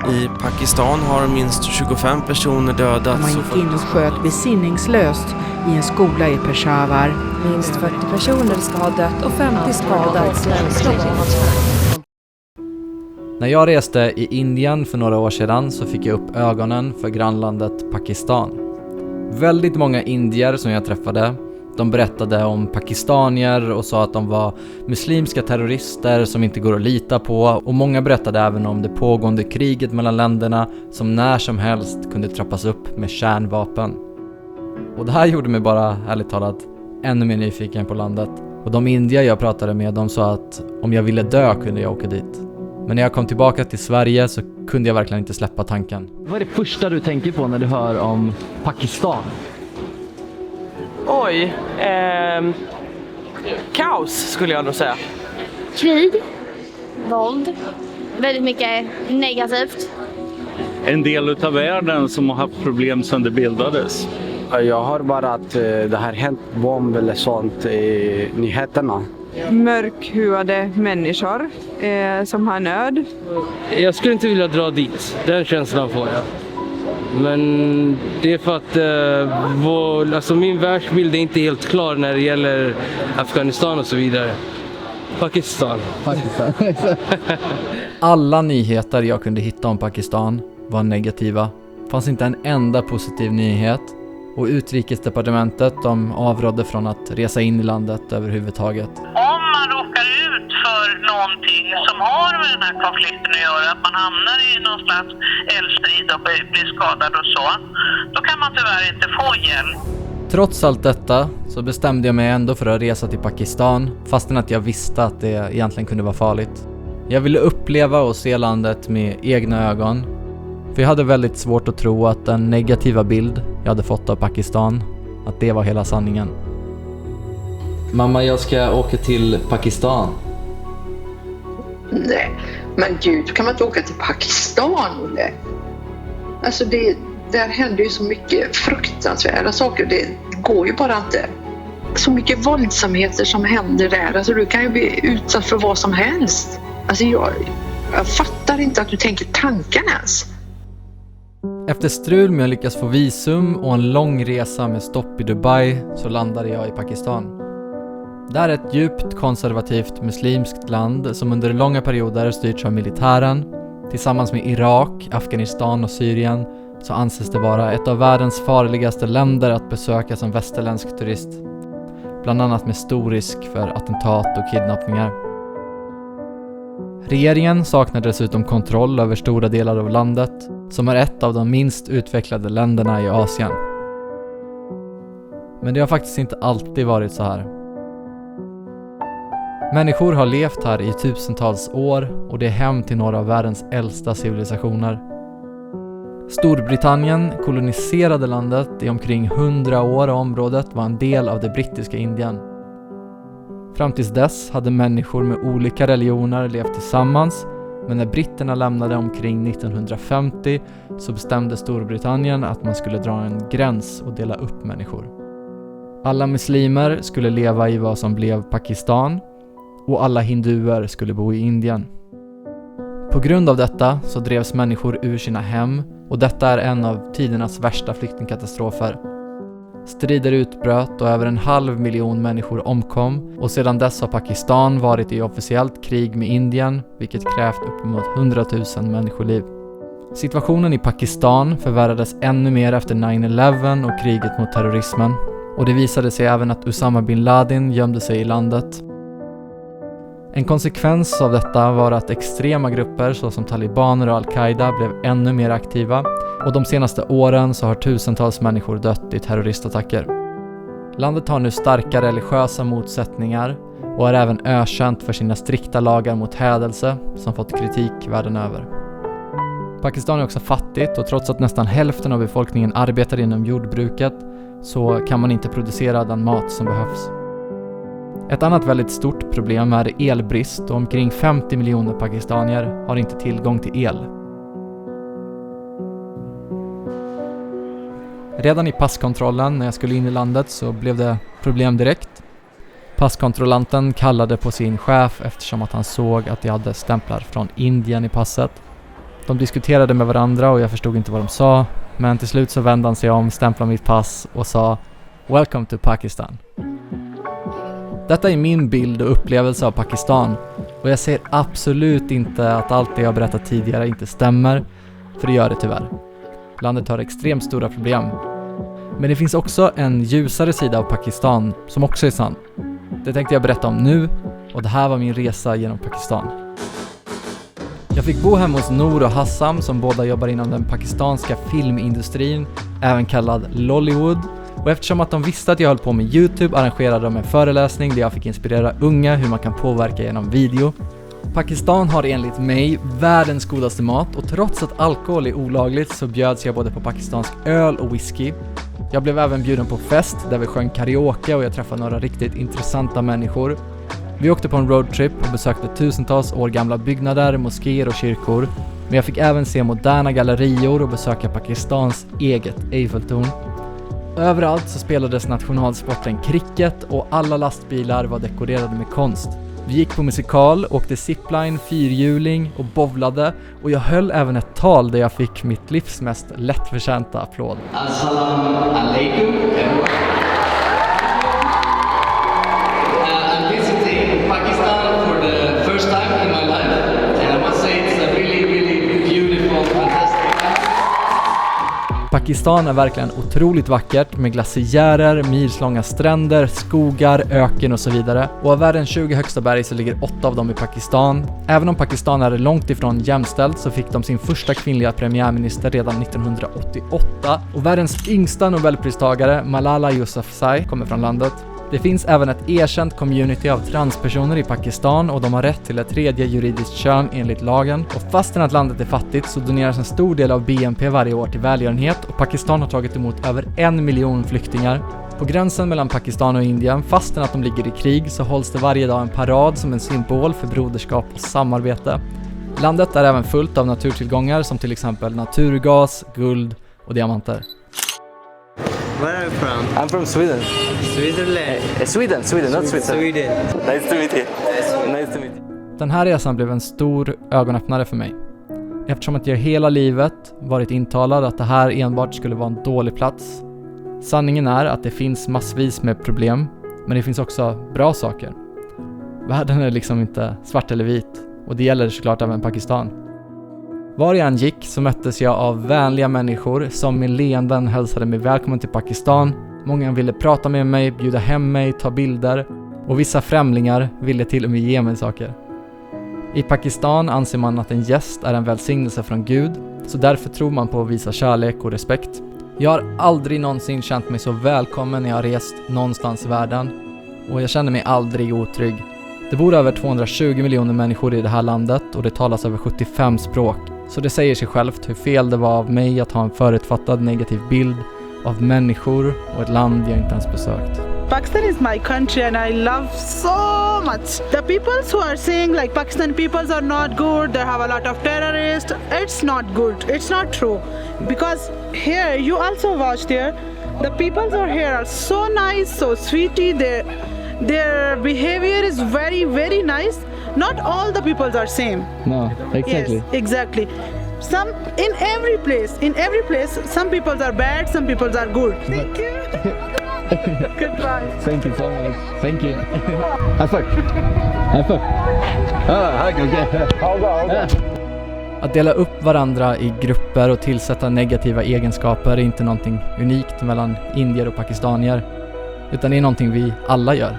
I Pakistan har minst 25 personer dödats. Man gick in och sköt besinningslöst i en skola i Peshawar. Minst 40 personer ska ha dött och 50 skadats. När jag reste i Indien för några år sedan så fick jag upp ögonen för grannlandet Pakistan. Väldigt många indier som jag träffade, de berättade om pakistanier och sa att de var muslimska terrorister som inte går att lita på. Och många berättade även om det pågående kriget mellan länderna som när som helst kunde trappas upp med kärnvapen. Och det här gjorde mig bara, ärligt talat, ännu mer nyfiken på landet. Och de indier jag pratade med, de sa att om jag ville dö kunde jag åka dit. Men när jag kom tillbaka till Sverige så kunde jag verkligen inte släppa tanken. Vad är det första du tänker på när du hör om Pakistan? Oj, kaos skulle jag nog säga. Krig, våld, väldigt mycket negativt. En del av världen som har haft problem sedan det bildades. Jag har bara att det har hänt bomb eller sånt i nyheterna. Mörkhuade människor som har nöd. Jag skulle inte vilja dra dit, den känslan får jag. Men det är för att min världsbild är inte helt klar när det gäller Afghanistan och så vidare. Pakistan. Alla nyheter jag kunde hitta om Pakistan var negativa. Fanns inte en enda positiv nyhet. Och utrikesdepartementet de avrådde från att resa in i landet överhuvudtaget. Om man råkar ut för någonting som har med den här konflikten att göra, att man hamnar i någon slags eldstrid och blir skadad och så, då kan man tyvärr inte få hjälp. Trots allt detta så bestämde jag mig ändå för att resa till Pakistan, fastän att jag visste att det egentligen kunde vara farligt. Jag ville uppleva och se landet med egna ögon. För jag hade väldigt svårt att tro att den negativa bild jag hade fått av Pakistan, att det var hela sanningen. Mamma, jag ska åka till Pakistan. Nej, men gud, kan man inte åka till Pakistan? Eller? Alltså där händer ju så mycket fruktansvärda saker. Det går ju bara inte. Så mycket våldsamheter som händer där. Alltså du kan ju bli utsatt för vad som helst. Alltså jag fattar inte att du tänker tanken ens. Efter strul med att lyckas få visum och en lång resa med stopp i Dubai så landade jag i Pakistan. Det är ett djupt konservativt muslimskt land som under långa perioder styrts av militären. Tillsammans med Irak, Afghanistan och Syrien så anses det vara ett av världens farligaste länder att besöka som västerländsk turist. Bland annat med stor risk för attentat och kidnappningar. Regeringen saknar dessutom kontroll över stora delar av landet, som är ett av de minst utvecklade länderna i Asien. Men det har faktiskt inte alltid varit så här. Människor har levt här i tusentals år och det är hem till några av världens äldsta civilisationer. Storbritannien koloniserade landet i omkring 100 år och området var en del av det brittiska Indien. Fram tills dess hade människor med olika religioner levt tillsammans, men när britterna lämnade omkring 1950 så bestämde Storbritannien att man skulle dra en gräns och dela upp människor. Alla muslimer skulle leva i vad som blev Pakistan och alla hinduer skulle bo i Indien. På grund av detta så drevs människor ur sina hem och detta är en av tidernas värsta flyktingkatastrofer. Strider utbröt och över 500 000 människor omkom och sedan dess har Pakistan varit i officiellt krig med Indien, vilket krävt uppemot 100 000 människoliv. Situationen i Pakistan förvärrades ännu mer efter 9/11 och kriget mot terrorismen och det visade sig även att Osama bin Laden gömde sig i landet. En konsekvens av detta var att extrema grupper såsom talibaner och al-Qaida blev ännu mer aktiva och de senaste åren så har tusentals människor dött i terroristattacker. Landet har nu starka religiösa motsättningar och är även ökänt för sina strikta lagar mot hädelse som fått kritik världen över. Pakistan är också fattigt och trots att nästan hälften av befolkningen arbetar inom jordbruket så kan man inte producera den mat som behövs. Ett annat väldigt stort problem är elbrist och omkring 50 miljoner pakistanier har inte tillgång till el. Redan i passkontrollen när jag skulle in i landet så blev det problem direkt. Passkontrollanten kallade på sin chef eftersom att han såg att jag hade stämplar från Indien i passet. De diskuterade med varandra och jag förstod inte vad de sa, men till slut så vände han sig om, stämplade mitt pass och sa "Welcome to Pakistan". Detta är min bild och upplevelse av Pakistan och jag säger absolut inte att allt det jag berättat tidigare inte stämmer, för det gör det tyvärr. Landet har extremt stora problem. Men det finns också en ljusare sida av Pakistan som också är sann. Det tänkte jag berätta om nu och det här var min resa genom Pakistan. Jag fick bo hemma hos Noor och Hassam som båda jobbar inom den pakistanska filmindustrin, även kallad Lollywood. Och eftersom att de visste att jag höll på med YouTube arrangerade de en föreläsning där jag fick inspirera unga hur man kan påverka genom video. Pakistan har enligt mig världens godaste mat och trots att alkohol är olagligt så bjöds jag både på pakistansk öl och whisky. Jag blev även bjuden på fest där vi sjöng karaoke och jag träffade några riktigt intressanta människor. Vi åkte på en roadtrip och besökte tusentals år gamla byggnader, moskéer och kyrkor. Men jag fick även se moderna gallerior och besöka Pakistans eget Eiffeltorn. Överallt så spelades nationalsporten cricket och alla lastbilar var dekorerade med konst. Vi gick på musikal, åkte zipline, fyrhjuling och bowlade och jag höll även ett tal där jag fick mitt livs mest lättförtjänta applåd. Assalamu alaikum. I'm visiting Pakistan for the first time in my life and I must say it's a really beautiful, fantastic. Pakistan är verkligen otroligt vackert med glaciärer, milslånga stränder, skogar, öken och så vidare. Och av världens 20 högsta berg så ligger 8 av dem i Pakistan. Även om Pakistan är långt ifrån jämställt så fick de sin första kvinnliga premiärminister redan 1988. Och världens yngsta nobelpristagare, Malala Yousafzai, kommer från landet. Det finns även ett erkänt community av transpersoner i Pakistan och de har rätt till ett tredje juridiskt kön enligt lagen. Och fastän att landet är fattigt så doneras en stor del av BNP varje år till välgörenhet och Pakistan har tagit emot över 1 miljon flyktingar. På gränsen mellan Pakistan och Indien, fastän att de ligger i krig, så hålls det varje dag en parad som en symbol för broderskap och samarbete. Landet är även fullt av naturtillgångar som till exempel naturgas, guld och diamanter. Where are you from? I'm from Sweden. Switzerland? Sweden, not Switzerland. Sweden. Nice to meet you. Nice to meet you. Den här resan blev en stor ögonöppnare för mig. Eftersom att jag hela livet varit intalad att det här enbart skulle vara en dålig plats. Sanningen är att det finns massvis med problem, men det finns också bra saker. Världen är liksom inte svart eller vit, och det gäller såklart även Pakistan. Var jag än gick så möttes jag av vänliga människor som med leenden hälsade mig välkommen till Pakistan. Många ville prata med mig, bjuda hem mig, ta bilder och vissa främlingar ville till och med ge mig saker. I Pakistan anser man att en gäst är en välsignelse från Gud, så därför tror man på att visa kärlek och respekt. Jag har aldrig någonsin känt mig så välkommen när jag har rest någonstans i världen och jag känner mig aldrig otrygg. Det bor över 220 miljoner människor i det här landet och det talas över 75 språk. Så det säger sig självt hur fel det var av mig att ha en förutfattad negativ bild av människor och ett land jag inte ens besökt. Pakistan is my country and I love so much. The people who are saying like Pakistani peoples are not good, they have a lot of terrorists, it's not good, it's not true. Because here, you also watched there, the peoples are here are so nice, so sweetie, their behavior is very nice. Not all the peoples are same. No, exactly. Yes, exactly. Some in every place, some peoples are bad, some peoples are good. Thank you. Goodbye. Thank you so much. Thank you. High five. High five. Okay. Att dela upp varandra i grupper och tillsätta negativa egenskaper är inte någonting unikt mellan indier och pakistanier, utan det är någonting vi alla gör.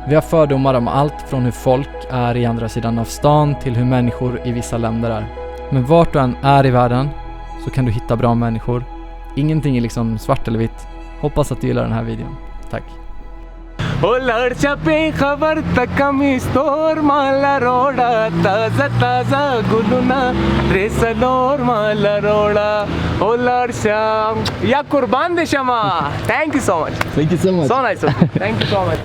Vi har fördomar om allt från hur folk är i andra sidan av stan till hur människor i vissa länder är. Men vart du än är i världen så kan du hitta bra människor. Ingenting är liksom svart eller vitt. Hoppas att du gillar den här videon. Tack. Ya kurban de shama. Thank you so much. Thank you so much. So nice. Thank you so much.